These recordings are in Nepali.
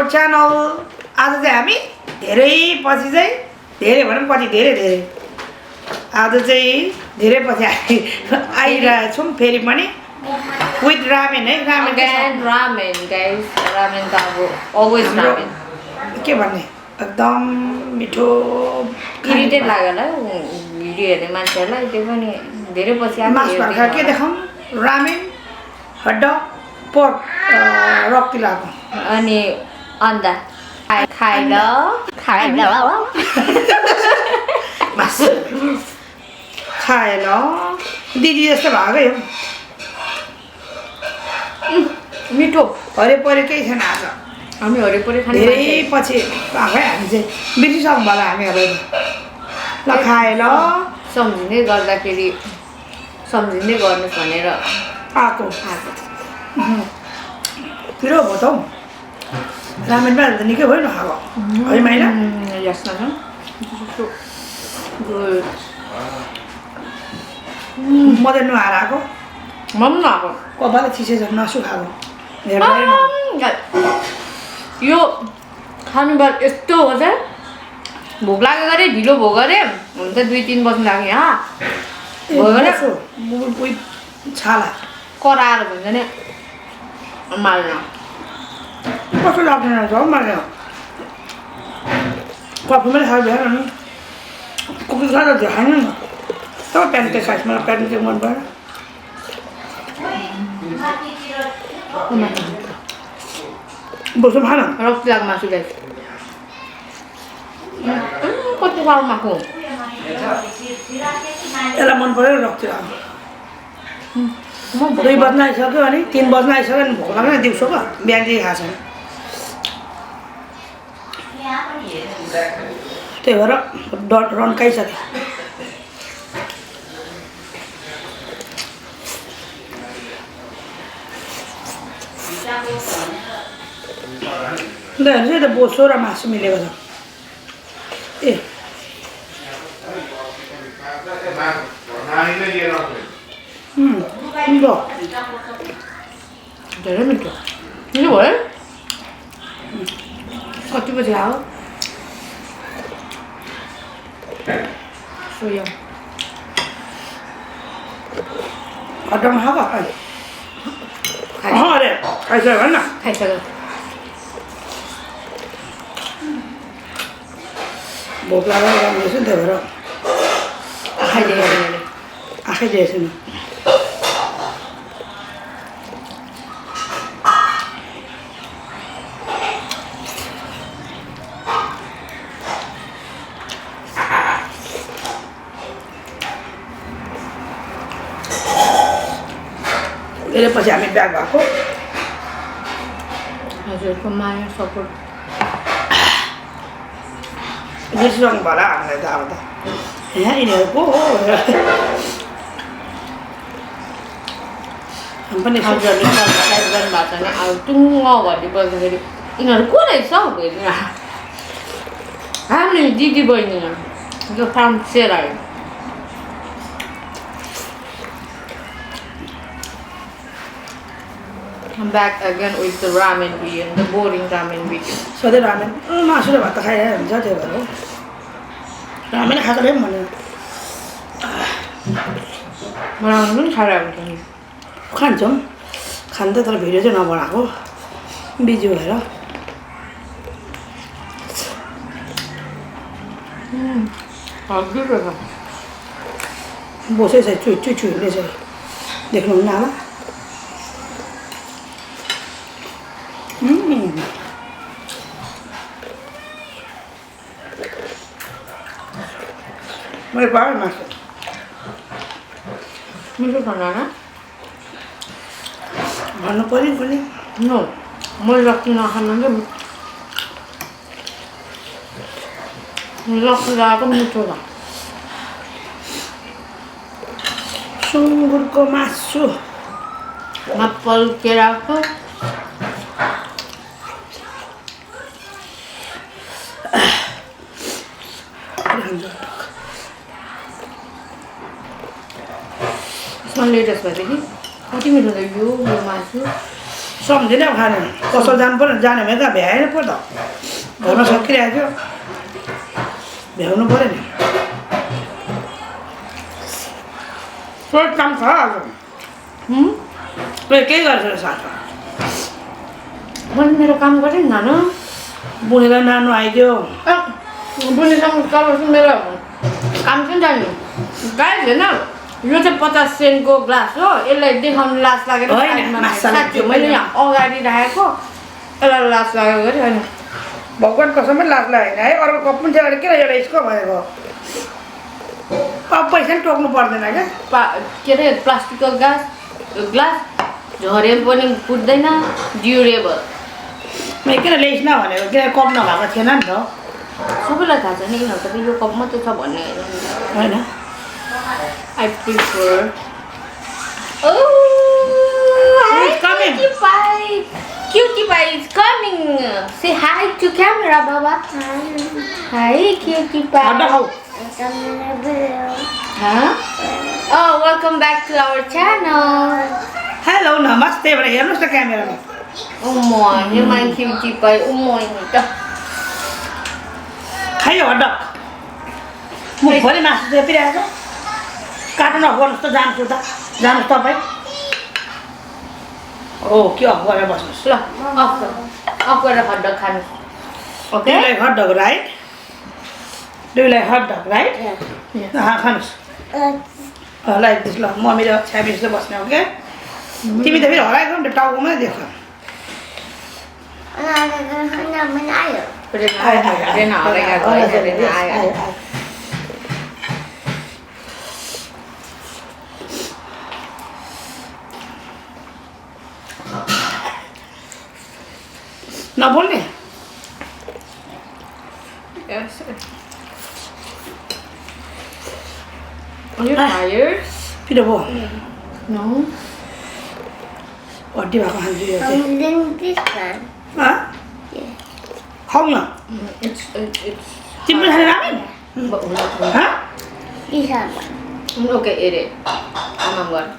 आवर च्यानल आज चाहिँ हामी धेरै पछि चाहिँ धेरै भनौँ पछि धेरै आज चाहिँ धेरै पछि आइरहेछौँ फेरि पनि विथ रामेन है रामेन गाइस रामेन त अब अलवेज रामेन के भन्ने एकदम मिठो इरिटेट लाग्यो होला भिडियो हेर्ने मान्छेहरूलाई त्यो पनि धेरै पछि मासु भाका के देखाउँ रामेन हटडग पोर्क रक्ती लगाएको अनि अन्डा खाइ ल मासु खाए ल दिदी जस्तो भएकै हो मिठो हरिपरि केही छैन आज हामी हरिपरि खाने धेरै पछि भएकै हामी चाहिँ बिर्सिसक्नु होला हामीहरू ल खाए ल सम्झिँदै गर्दाखेरि सम्झिँदै गर्नुहोस् भनेर आएको पिरो भयो त हौ रामेन पनि त निकै भयो नखाएको है माइला यसमा छ मजा नुहाएर आएको मम नआएको कपाल चिसो छ नसुखाएको यो खानु बाद यस्तो हो चाहिँ भोक लाग्यो गरे ढिलो भयो गरे हुन्छ 2-3 बज्नु लाग्यो यहाँ भयो भने छाला कराएर भन्छ नि माल्न कस्तो लाग्दैन रहेछ हौ मलाई कफी पनि खायो भ्याएर नि कुकिज खाएर खाएन नि तब प्यानकेक खाएछ मलाई प्यानकेक मन पऱ्यो बस्नु खान रक्ती लाग्यो मासु गाइस कति साह्रो मासु यसलाई मन पऱ्यो रक्ती लाग्यो 2 बज्न आइसक्यो अनि 3 बज्न आइसक्यो अनि भोक लाग्यो दिउँसोको बिहानदेखि खाएको छैन त्यही भएर रन्काइसक्यो ल हेर्नुहोस् है त बोसो र मासु मिलेको छ ए धेरै मिठो मिठो भयो कति बजी आयो सोया हटाउनु खाएको अरे खाइसक्यो भन न खाइसक्यो भोक लागेर राम्रो रहेछ नि त्यही भएर आँखै दिएछ नि धेरै पछि हामी ब्याक भएको हजुरको माया सपोर्ट बिर्सिरहनु होला हामीलाई त अब त यहाँ यिनीहरू पो हो हामी पनि हजुरले सब्सक्राइब गर्नुभएको छ भने अब टुङ्ग घटी बस्दाखेरि यिनीहरू को रहेछ हेर्नु हामी दिदी बहिनी जो फ्रम सेराई I'm back again with the ramen video, the boring ramen video. सधैँ रामेन मासु र भात खाइरहेको हुन्छ त्यही भएर हो रामेन खाएको पनि भन्यो बनाउनु पनि खाइरहेको हुन्छ नि खान्छौँ खानु त तर भिडियो चाहिँ नबनाएको बिजी भएर बसै छ चुइने चाहिँ देख्नुहुन्न होला मैले पाएँ मासु मिठो खाना न भन्नु पऱ्यो पनि नो मैले रक्ती नखानु चाहिँ रक्ती लगाएको मिठो छ सुँगुरको मासु मापल केराको लेटेस्ट भएदेखि कति मिठो छ यो मासु सम्झिन खाने पसल जानु पर्यो जाने भने त भ्याएन पो त घरमा सकिरहेको थियो भ्याउनु पर्यो नि सोच काम छ आज केही गर्छ साथी मैले मेरो काम गरेँ नि नानु बुनेर नानु आइदियो बुनेसँग चलाउँछु मेरो काम चाहिँ जान्नु गाइस होइन यो चाहिँ 50 सेन्टको ग्लास हो यसलाई देखाउनु लाज लागेर साँच्चै मैले यहाँ अगाडि राखेको यसलाई लाज लागेको गरी होइन भगवान् कसमै लाज लागेन है अर्को कप पनि थियो किन एउटा यसको भनेको अब पैसा पनि टोक्नु पर्दैन क्या के अरे प्लास्टिकको ग्लास झरे पनि फुट्दैन ड्युरेबल मैले किन ल्याइस् न भनेको किन कप नभएको थिएन नि त सबैलाई थाहा छ नि किनभने यो कप मात्रै छ भन्ने होइन I prefer. Oh, Who's coming? Cutie pie. Cutie pie is coming. Say hi to camera, Baba. Hi, cutie pie. Huh? Oh, welcome back to our channel. Hello, namaste. But here's the camera. Oh my, you my cutie pie. Oh my. Hi, what up? मुखभरि मासु चेपिरहेको काट्नु अफ गर्नुहोस् त जान्छु त जानुहोस् तपाईँ हो के अफ गरेर बस्नुहोस् ल अफ गरेर हटडग खानुहोस् okay do like hot dog right do like hot dog right खानुहोस् लाइक दिस ल मम्मीले छ्यापिसले बस्ने हो क्या तिमी त फेरि हराएको नि टाउकोमै देख नबोल्ने Yes. Are you tired? पिरो भयो No. हड्डी भएको खान्छु यो चाहिँ Then this one. खाऊ न It's तिम्रो खाने ramen This one. okay, eat it. I'm going.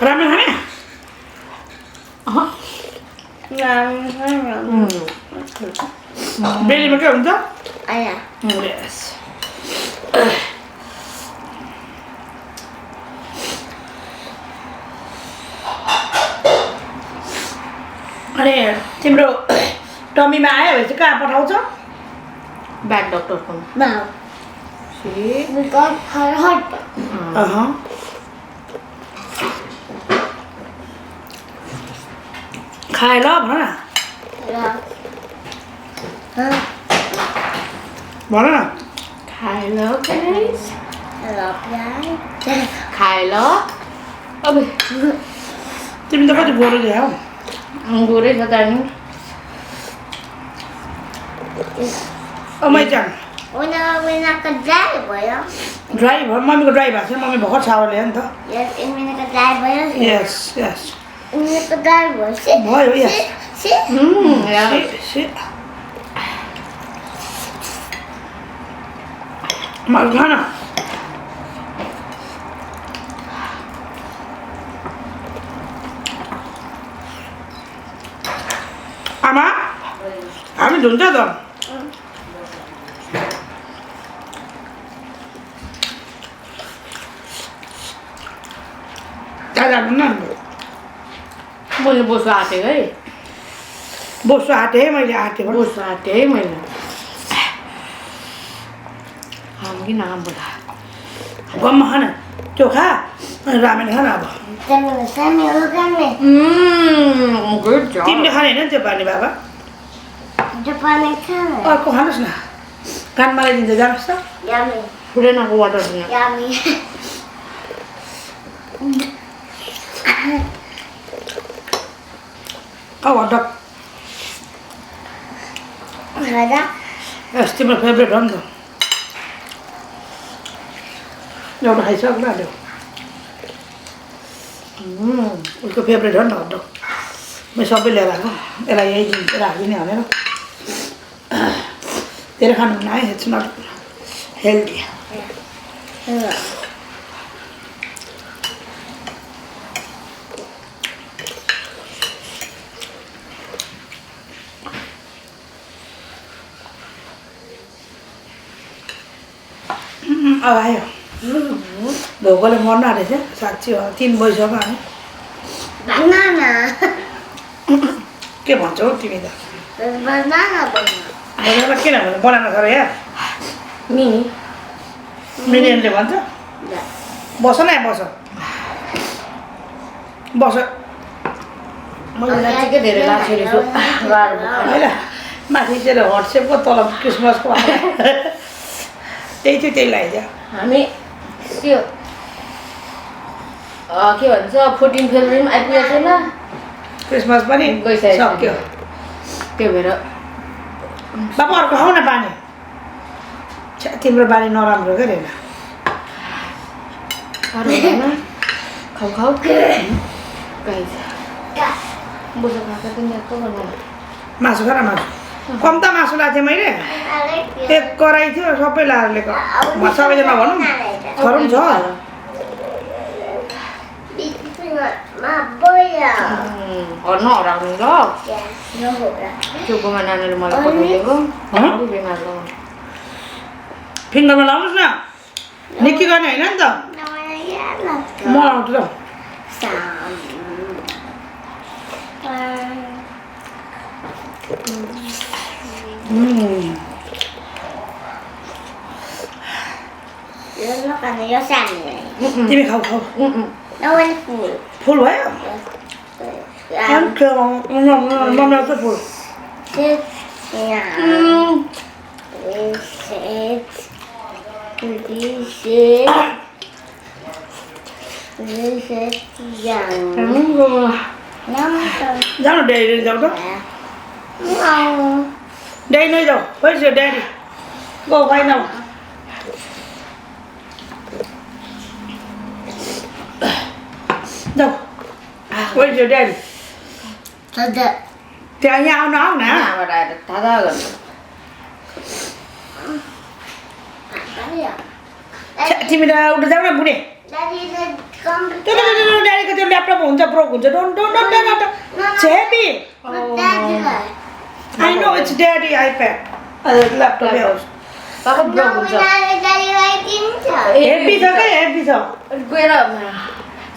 Ramen खाने बेलीमा के हुन्छ Ayah. यस अनि तिम्रो टमीमा आयो भने चाहिँ कहाँ पठाउँछ Bad doctor from. Now See? we got her hot. खाए ल भन न Yeah. Huh? भन न Hello, guys. Hello, guys. Hello. अब तिमी त कति गोरो ल्याऊ गोरै छ त नि मैजान We're not gonna die, boy. Dry भयो मम्मीको ड्राई भएको छैन मम्मी भर्खर सावर ल्यायो नि त Yes, and we're not gonna die, boy. Yes yes We're not gonna die, boy. Sit. भयो यस Sit. मलाई खान आमा हामी धुन्छ त दादा न मैले बोसो आँटेको है बोसो आँटे है मैले आँटेको बोसो आँटे है मैले हामी किन बोला गम्मा खान त्यो खा अनि रामेन खान अब Sammy, look at me. Good जब तिमीले खाने होइन त्यो पानी बाबा Japan color. अर्को खानुहोस् न कान मालाइदिन्छ जानुहोस् त Yummy. फुडेनको वाटर दिनु Yummy. खाऊ हटक Ada? यस तिम्रो फेभरेट हो नि त एउटा खाइसक न त्यो उसको फेभरेट हो नि त हटडग मैले सबै लिएर आएको यसलाई यही दिन्छ राखिदिने भनेर धेरै खानु हुन्न है इट्स नट हेल्दी अब आयो भोकोले मर्न रहेछ साँच्ची हो 3 बजीसम्म हामी Banana. के भन्छौ तिमी त Banana. बनाउन किन भन्छ बनाउन छ र यहाँ मिनी मिनियनले भन्छ बस न यहाँ बस बस मलाई साँच्चीकै धेरै लाग्छ रहेछ गाह्रो होइन माथि चाहिँ व्हाट्सएपको तल क्रिसमसको त्यही थियो त्यही लगाइदियो हामी त्यो के भन्छ 14 फेब्रुअरीमा आइपुगेको छैन क्रिसमस पनि गइसकेको सक्यो त्यो भएर बाबा अर्को खाऊ न बानी छ्या, तिम्रो बानी नराम्रो के रे खाऊ खाऊ गाइस बोसो खाएको तिमी यस्तो गर्नु मासु खा न मासु कम त मासु लगाएको थिएँ मैले एक कराई थियो सबै लाएर लिएको सबैजना भनौँ खरौँ छ हर्न हराउनु ल चोकोमा नानीले मलाई पठाइदिएको बिमार लगाउनु फिङ्गरमा लाउनुहोस् न निक्की गर्ने होइन नि त म लाउँछु ल तिमी खाऊ खाऊ फुल भयो मम्मी आउँछ फुल जाऊ न ड्याडी जाऊ त ड्याडी नै जाऊ Where's your daddy? Go right now. जाऊ Where's your daddy? त्यहाँ यहाँ आउनु आऊ न यहाँबाट आएर थाहा गर्नु तिमी त उठ्नु जाऊ न बुढे त्यो ड्याडीको त्यो ल्यापटप हुन्छ ब्रोक हुन्छ don't don't don't don't heavy I know it's daddy iPad laptop house papa block हुन्छ हेभी छ क्या हेभी छ गएर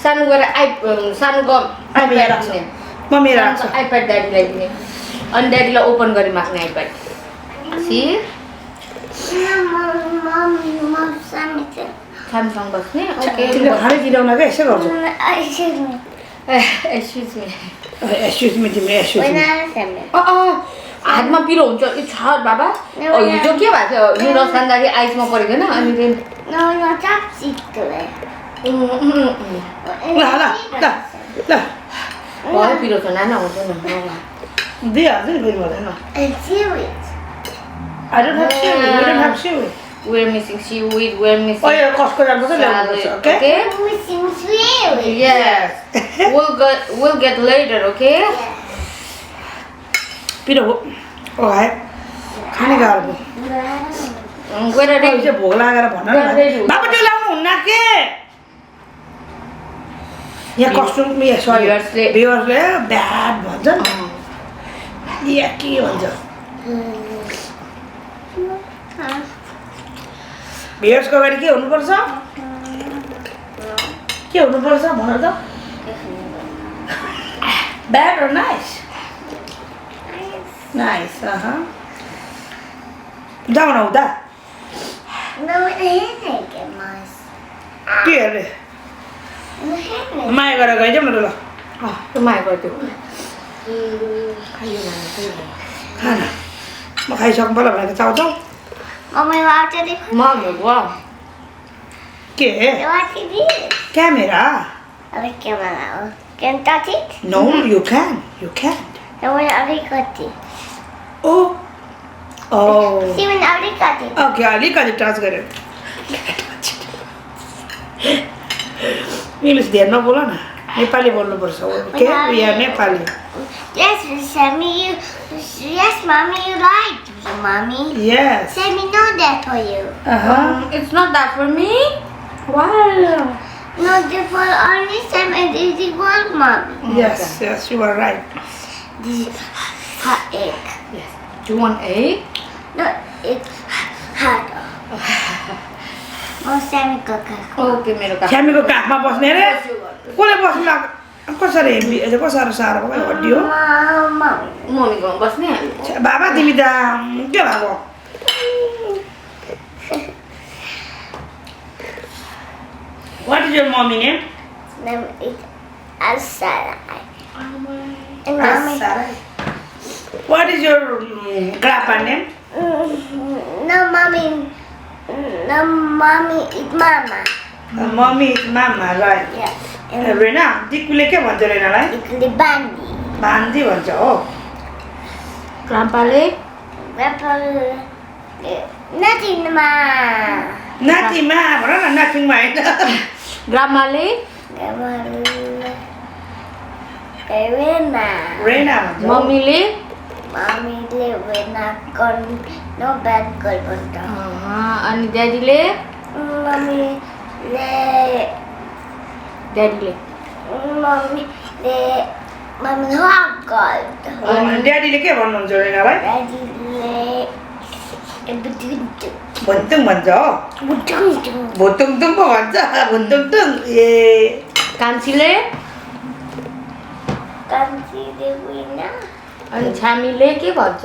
सानो गएर सानोको आइप्याड राख्ने मम्मी राख्छ आइप्याड ड्याडीलाई दिने अनि ड्याडीलाई ओपन गरी माग्ने आइप्याड सी स्यामसङ बस्ने ओके तिमीले खानै दिँदैन क्या यसो गर्छु एक्सक्युज मी एक्सक्युज मी तिमीले एक्सक्युज मी हातमा पिरो हुन्छ यो छ बाबा हिजो के भएको थियो हिरो सान्दाखेरि आइसमा परेको थिएन अनि ल ल ल ल भयो पिरो छ नाना हुन्छ न दिइहाल्छु नि फेरि भन्दैन I don't have seaweed. We don't have seaweed. We're missing seaweed, we're missing Oh yeah, Costco जानुपर्छ ल्याउनुपर्छ, okay? Yes. We'll get later, okay? पिरो हो है खाने गाह्रो भयो गएर अहिले चाहिँ भोक लागेर भन न बाबा त्यो लाउनु हुन्न के यहाँ कस्ट्युम सरी भ्युअर्सले ब्याड भन्छ नि या के भन्छ भ्युअर्सको अगाडि के हुनुपर्छ के हुनुपर्छ भन त ब्याड र नाइस नाइस जाऊ न उता के अरे माया गरेर गइजाउँ न त ल त्यो माया गर्थ्यो खाना म खाइसक्नु पर्ला भनेको चाउचाउ Mom, wow. के camera Can touch it? No, you can't. You can't. No one alikati. Oh. Oh. See when alikati. Okay, अलिकति टच गरेर इङ्ग्लिस धेर नबोल न नेपाली बोल्नुपर्छ okay we are Nepali Yes, Sammy, yes, mommy, you right, mommy. Yes. Sammy, know that for you. It's not that for me. Wow. No, the for only Sam and this is gold, mommy. Yes, yes, you are right. This is hot egg. Yes. Do you want egg? No, it's hot. Sammy Coca. Okay मेरो काम छ्यामीको काखमा बस्ने रे कसले बस्नु लाग्यो कसरी कसरी साह्रो भयो हड्डी हो Mama. मम्मीको बस्ने बाबा तिमी त के भएको What is your mommy name? Name is SHERAI. And mommy. What is your grandpa name? No, mommy. No, mommy is mama. Mommy is mama, right? Yes. And Raina दिकुले के भन्छ रेनालाई it's the bandy. भान्जी भन्छ हो ग्राम्पाले Grandpa. Nothing, ma. नातिमा भन न नातिमा होइन ग्रामाले Grandma. Rena. रेना भन्छ हो। मम्मीले Mommy live with no bad girl but अनि ड्याडीले mommy le ड्याडीले mommy hot girl. अनि ड्याडीले के भन्नुहुन्छ रेनालाई Daddy le everything. भुन्तुङ भन्छ हो भुतुङतुङ पो भन्छ भुन्तुङतुङ ए कान्छीले Can't see the winner. अनि छामीले के भन्छ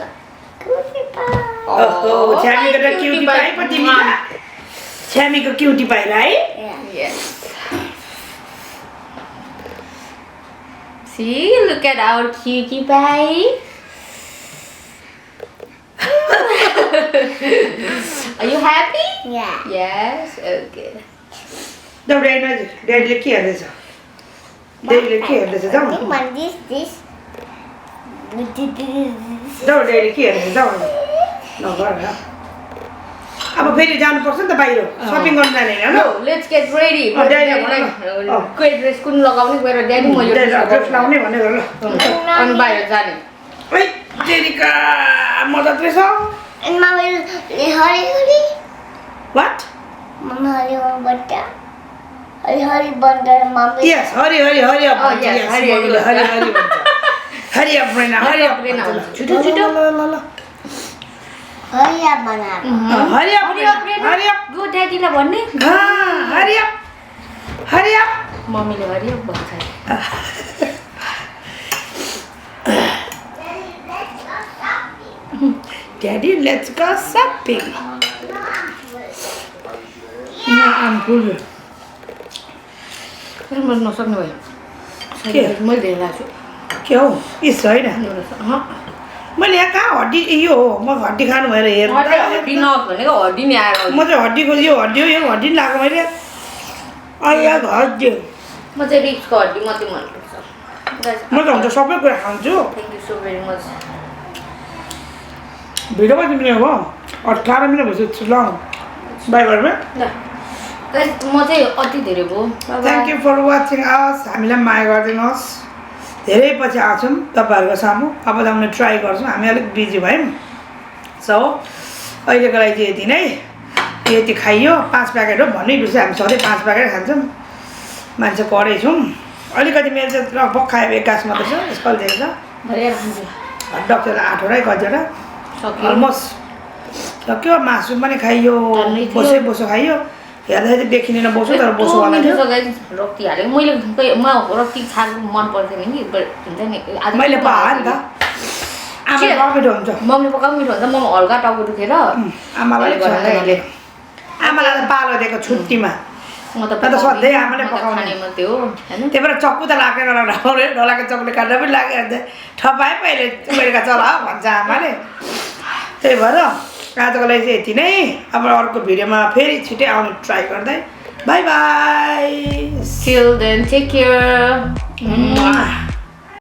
ओहो छ्यामीको त क्युटी पाइ पो तिमी त छ्यामीको क्युटी पाइ र है Yeah. Yes. See, look at our cutie pie. Are you happy? Yeah. Yes. Okay. जाऊ ड्याडीले के हेर्दैछ ड्याडीले के हेर्दैछ जाऊ I think one this. जाऊ ड्याडी के हेर्दैछ जाऊ नगर न अब फेरि जानुपर्छ नि त बाहिर सपिङ गर्न जाने होइन No, let's get ready. Great dress कुन लगाउने गएर ड्याडी म यो ड्रेस लाउने भनेको ल अनि बाहिर जाने है ड्याडीका मद्दत रहेछ And mommy hurry. What Mama hurry butter. Hurry butter mommy. Yes hurry hurry hurry up भन्छ yes, yes हरि, हरि मम्मीले हरि हरि भन्छ हरि अप रेना हरि अप रेना भन्छ ल। भन्छ। छिटो, छिटो। ल Hurry up banana. Hurry up hurry up रेना हरि अप गो ड्याडीलाई भन्ने हरि अप हरि अप मम्मीले हरि अप भन्छ Daddy, let's go shopping. No, I'm full. म नसक्ने भयो के? मैले धेरै लाग्छु के हो इस होइन मैले यहाँ कहाँ हड्डी यो हो म हड्डी खानु भएर हेर्दा हड्डी नहोस् भनेको हड्डी नि आएर म चाहिँ हड्डीको यो हड्डी हो यो हड्डी नि लगाएको मैले अहिले हड्डी म चाहिँ रिक्सको हड्डी मात्रै मनपर्छ म त हुन्छ सबै कुरा खान्छु thank you so very much video कति मिनट भयो 18 मिनट भइसक्यो ल बाई घरमा ल गाइस म चाहिँ अति धेरै भयो thank you for watching ours हामीलाई माया गरिदिनुहोस् धेरै पछि आउँछौँ तपाईँहरूको सामु अब आउने ट्राई गर्छौँ हामी अलिक बिजी भयौँ सो अहिलेको लागि चाहिँ यति नै यति खाइयो 5 प्याकेट हो भन्नै बिर्स्यो हामी सधैँ 5 प्याकेट खान्छौँ मान्छे पढै छौँ अलिकति मेरो चाहिँ लगभग खायो 21 मात्रै छ यसको धेरै छ धेरै खान्छु डक्टरलाई 8 वटा कतिवटा सक्यो अलमोस्ट सक्यो मासु पनि खाइयो बोसो बोसो खाइयो हेर्दा चाहिँ देखिँदैन बोसो तर बोसोवाला थियो रक्ती हालेको मैले म रक्ती खानु मन पर्दैन नि हुन्छ नि आज मैले पाएँ नि त आमाले मिठो हुन्छ मम्मी पकाएको मिठो हुन्छ म हल्का टाउको दुखेर आमालाई गर्नाले आमालाई त पालो दिएको छुट्टीमा म त सधैँ आमाले पकाउने मात्रै हो होइन त्यही भएर चक्कु त लाग्ने डराउने डलाएको चक्कुले काट्दा पनि लाग्यो ठपाए पहिले उमेरका चला भन्छ आमाले त्यही भएर आजको लागि चाहिँ यति नै अब अर्को भिडियोमा फेरि छिटै आउने ट्राई गर्दै by by Till then, take care.